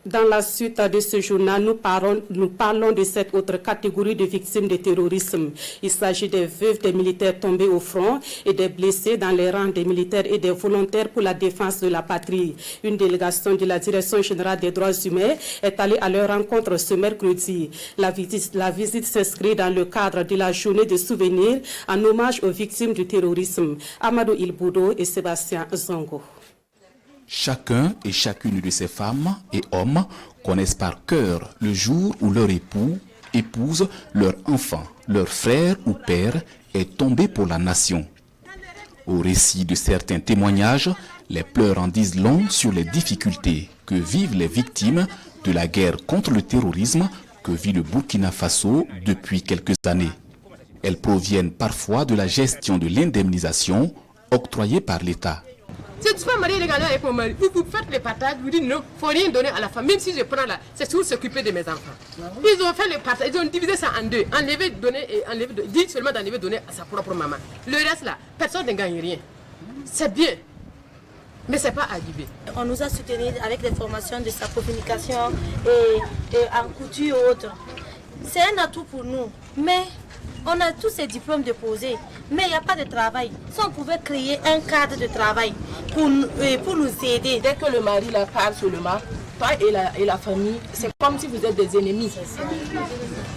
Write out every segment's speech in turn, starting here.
Dans la suite de ce journal, nous parlons de cette autre catégorie de victimes de terrorisme. Il s'agit des veuves des militaires tombés au front et des blessés dans les rangs des militaires et des volontaires pour la défense de la patrie. Une délégation de la Direction générale des droits humains est allée à leur rencontre ce mercredi. La visite s'inscrit dans le cadre de la journée de souvenir en hommage aux victimes du terrorisme. Amadou Ilboudo et Sébastien Zongo. Chacun et chacune de ces femmes et hommes connaissent par cœur le jour où leur époux, épouse, leur enfant, leur frère ou père est tombé pour la nation. Au récit de certains témoignages, les pleurs en disent long sur les difficultés que vivent les victimes de la guerre contre le terrorisme que vit le Burkina Faso depuis quelques années. Elles proviennent parfois de la gestion de l'indemnisation octroyée par l'État. Si tu peux marier les gars avec mon mari, vous faites les partages, vous dites non, il ne faut rien donner à la femme. Même si je prends là, c'est pour s'occuper de mes enfants. Ils ont fait les partages, ils ont divisé ça en deux. Enlever, donner et enlever, dit seulement d'enlever, donner à sa propre maman. Le reste là, personne ne gagne rien. C'est bien, mais ce n'est pas arrivé. On nous a soutenus avec des formations de sa communication et en couture et autres. C'est un atout pour nous, mais on a tous ces diplômes déposés, mais il n'y a pas de travail. Si on pouvait créer un cadre de travail pour nous aider. Dès que le mari la parle seulement, toi et la famille, c'est comme si vous êtes des ennemis.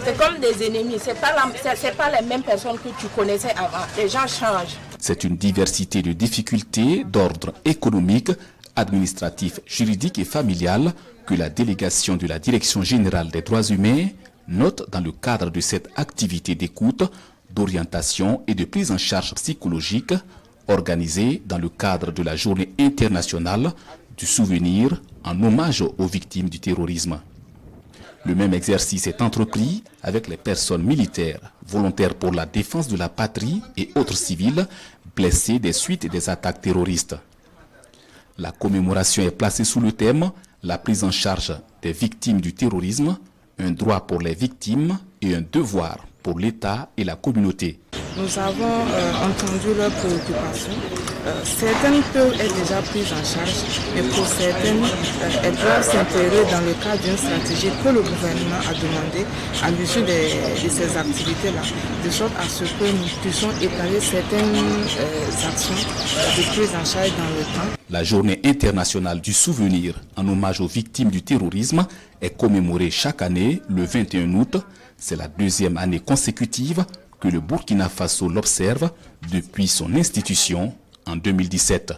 C'est comme des ennemis, ce n'est pas les mêmes personnes que tu connaissais avant. Les gens changent. C'est une diversité de difficultés d'ordre économique, administratif, juridique et familial que la délégation de la Direction générale des droits humains note dans le cadre de cette activité d'écoute, d'orientation et de prise en charge psychologique organisée dans le cadre de la Journée internationale du souvenir en hommage aux victimes du terrorisme. Le même exercice est entrepris avec les personnes militaires, volontaires pour la défense de la patrie et autres civils blessés des suites des attaques terroristes. La commémoration est placée sous le thème « La prise en charge des victimes du terrorisme », un droit pour les victimes et un devoir pour l'État et la communauté. Nous avons entendu leurs préoccupations. Certaines peuvent être déjà prises en charge, mais pour certaines, elles doivent s'intégrer dans le cadre d'une stratégie que le gouvernement a demandé à l'issue de ces activités-là, de sorte à ce que nous puissions étaler certaines actions de prise en charge dans le temps. La Journée internationale du souvenir en hommage aux victimes du terrorisme est commémorée chaque année le 21 août. C'est la deuxième année consécutive que le Burkina Faso l'observe depuis son institution en 2017.